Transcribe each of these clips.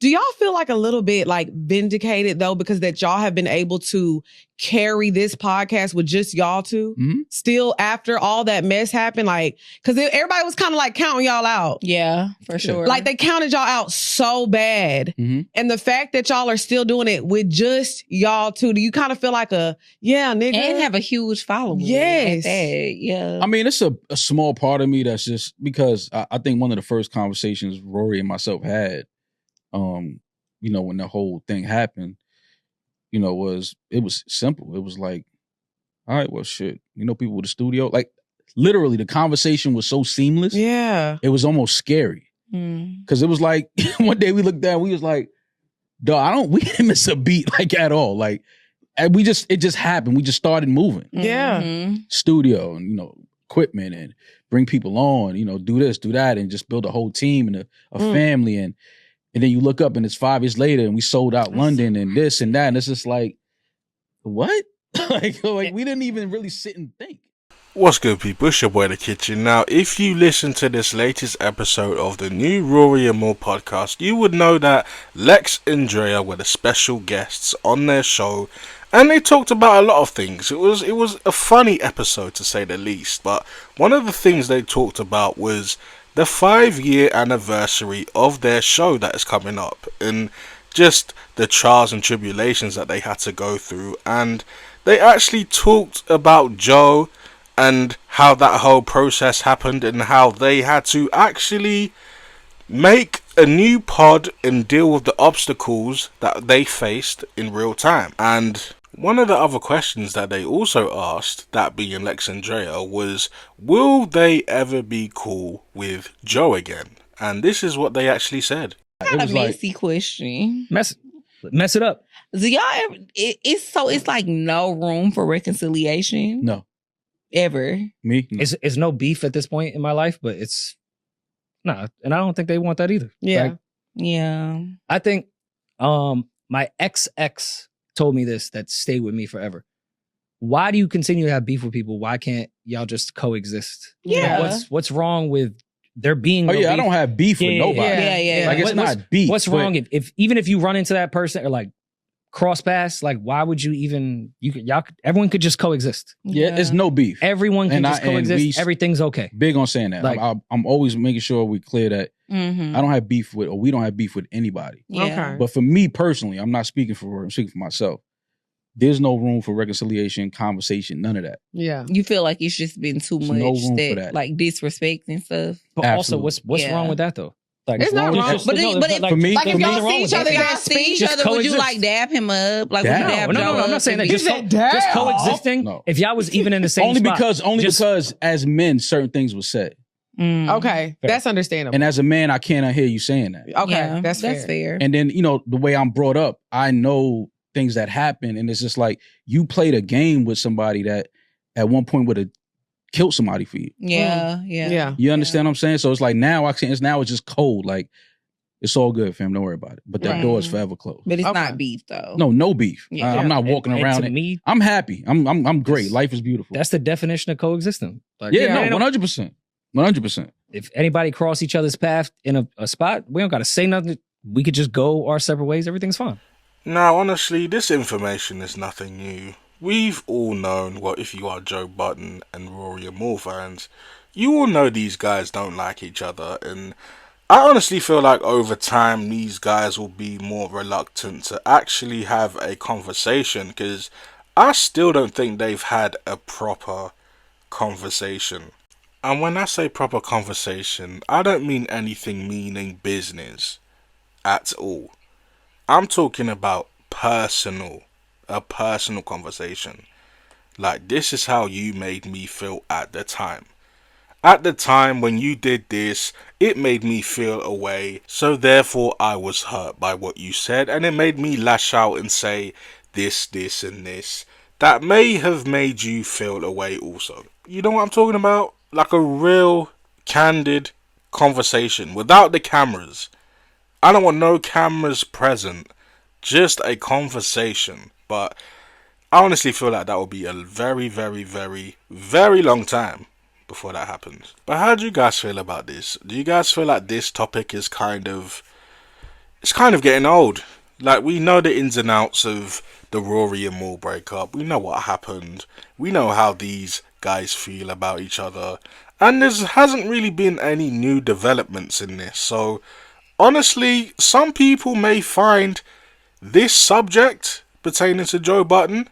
Do y'all feel like a little bit like vindicated though, because that y'all have been able to carry this podcast with just y'all two still after all that mess happened? Like, because everybody was kind of like counting y'all out. Yeah, for sure. Like they counted y'all out so bad. And the fact that y'all are still doing it with just y'all two, do you kind of feel like nigga? And have a huge following. Yes. Yeah. I mean, it's a small part of me that's just because I think one of the first conversations Rory and myself had, when the whole thing happened, it was simple. It was like, all right, well, shit, people with the studio, like literally the conversation was so seamless. Yeah. It was almost scary. Because it was like, one day we looked down, we was like, dog, we didn't miss a beat like at all. Like, and it just happened. We just started moving. Yeah. Studio and, equipment and bring people on, do this, do that, and just build a whole team and a family. And then you look up and it's 5 years later and we sold out London and this and that. And it's just like, what? like we didn't even really sit and think. What's good, people? It's your boy The Kitchen. Now, if you listen to this latest episode of the new Rory&Mal podcast, you would know that Lex and Drea were the special guests on their show, and they talked about a lot of things. It was a funny episode, to say the least, but one of the things they talked about was the 5-year anniversary of their show that is coming up, and just the trials and tribulations that they had to go through. And they actually talked about Joe and how that whole process happened and how they had to actually make a new pod and deal with the obstacles that they faced in real time. And one of the other questions that they also asked, that being Lex and Drea, was will they ever be cool with Joe again? And this is what they actually said. Not a messy question. Mess it up. Do y'all ever, it's like no room for reconciliation? No. Ever. Me? No. It's no beef at this point in my life, but it's and I don't think they want that either. Yeah. Like, yeah. I think my ex told me this that stayed with me forever. Why do you continue to have beef with people? Why can't y'all just coexist? Yeah. Like, what's wrong with there being Oh no yeah, beef? I don't have beef with nobody. Yeah. Like it's not beef. What's wrong if even if you run into that person or like cross paths, like why would you even everyone could just coexist. Yeah, it's no beef. Everyone can just coexist. Everything's okay. Big on saying that. Like, I'm always making sure we clear that Mm-hmm. I don't have beef with, or we don't have beef with anybody. Yeah. Okay. But for me personally, I'm not speaking for her, I'm speaking for myself. There's no room for reconciliation, conversation, none of that. Yeah. You feel like it's just been too There's much no room for that. like disrespect and stuff. But Absolutely. also, what's Yeah. wong with that though? Like, It's not wrong. just- But no, but like, for me- Like if for me, y'all nothing wrong see with each other, that. If y'all y'all see speak. each Just other, would you coexist. like dab him up? Like, Dab. would you dab No, Joe I'm not up saying that. and Just, be- said dab. just coexisting. No. If y'all was even in the same only spot, because as men, certain things were said. Mm. Okay. Fair. That's understandable. And as a man, I cannot hear you saying that. Okay. Yeah, That's fair. And then, the way I'm brought up, I know things that happen. And it's just like, you played a game with somebody that at one point would have killed somebody for you. Yeah. You understand what I'm saying? So it's like now it's just cold. Like, it's all good, fam. Don't worry about it. But that Right. door is forever closed. But it's Okay. not beef though. No beef. Yeah. I'm not walking and around to it. me, I'm happy. I'm great. Life is beautiful. that's the definition of coexisting. Like, Yeah, ain't no, no- 100%. 100%. if anybody cross each other's path in a spot, we don't got to say nothing. We could just go our separate ways. Everything's fine. Now, honestly, this information is nothing new. We've all known, well, if you are Joe Budden and Rory&Mal fans, you all know these guys don't like each other, and I honestly feel like over time these guys will be more reluctant to actually have a conversation, because I still don't think they've had a proper conversation. And when I say proper conversation, I don't mean anything meaning business at all. I'm talking about a personal conversation. Like, this is how you made me feel at the time. At the time when you did this, it made me feel a way, so therefore I was hurt by what you said, and it made me lash out and say this, and this. That may have made you feel a way also. You know what I'm talking about? Like a real, candid conversation without the cameras. I don't want no cameras present. Just a conversation. But I honestly feel like that will be a very, very, very, very long time before that happens. But how do you guys feel about this? Do you guys feel like this topic is kind of it's kind of getting old. Like, we know the ins and outs of the Rory and Mal breakup. We know what happened. We know how these guys feel about each other. And there hasn't really been any new developments in this. So, honestly, some people may find this subject pertaining to Joe Budden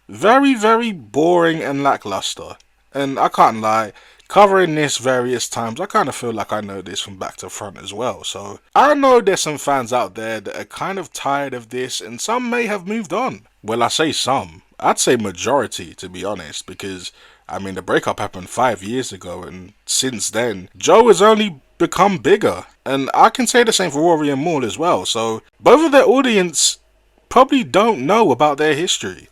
very, very boring and lackluster. And I can't lie, covering this various times, I kind of feel like I know this from back to front as well. So I know there's some fans out there that are kind of tired of this, and some may have moved on. Well, I say some. I'd say majority, to be honest, because, I mean, the breakup happened 5 years ago, and since then, Joe has only become bigger. And I can say the same for Rory and Mal as well. So both of their audience probably don't know about their history.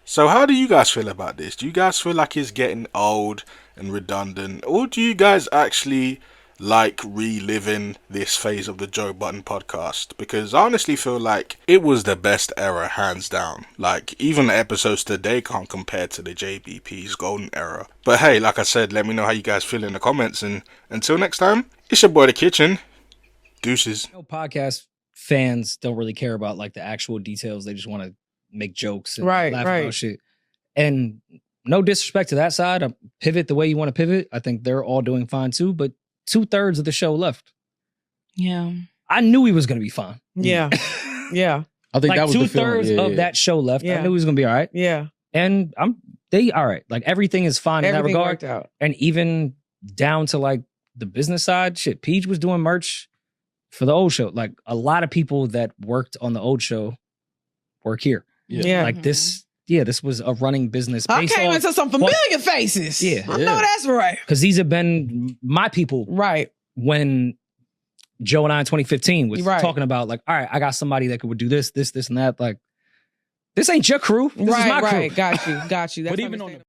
So how do you guys feel about this? Do you guys feel like it's getting old and redundant? Or do you guys actually like reliving this phase of the Joe Budden podcast? Because I honestly feel like it was the best era, hands down. Like, even the episodes today can't compare to the JBP's golden era. But hey, like I said, let me know how you guys feel in the comments. And until next time, it's your boy The Kitchen. Deuces. Podcast fans don't really care about like the actual details. They just want to make jokes and Right, laugh right. about shit. And no disrespect to that side. Pivot the way you want to pivot. I think they're all doing fine too. But 2/3 of the show left. Yeah. I knew he was going to be fine. Yeah. Yeah. I think Like that was the 2/3 feeling. of that show left. I Yeah. knew he was going to be all right. Yeah. And they all right. Like everything is fine in that Everything regard. worked out. And even down to like the business side, shit, Peach was doing merch for the old show. Like a lot of people that worked on the old show work here. Yeah. Like this was a running business. I came into some familiar faces. Yeah. I know that's right. Because these have been my people Right. when Joe and I in 2015 was Right. talking about like, all right, I got somebody that could do this, and that. Like, this ain't your crew. This is my crew. Right. Got you. Got you. That's But even on understandable.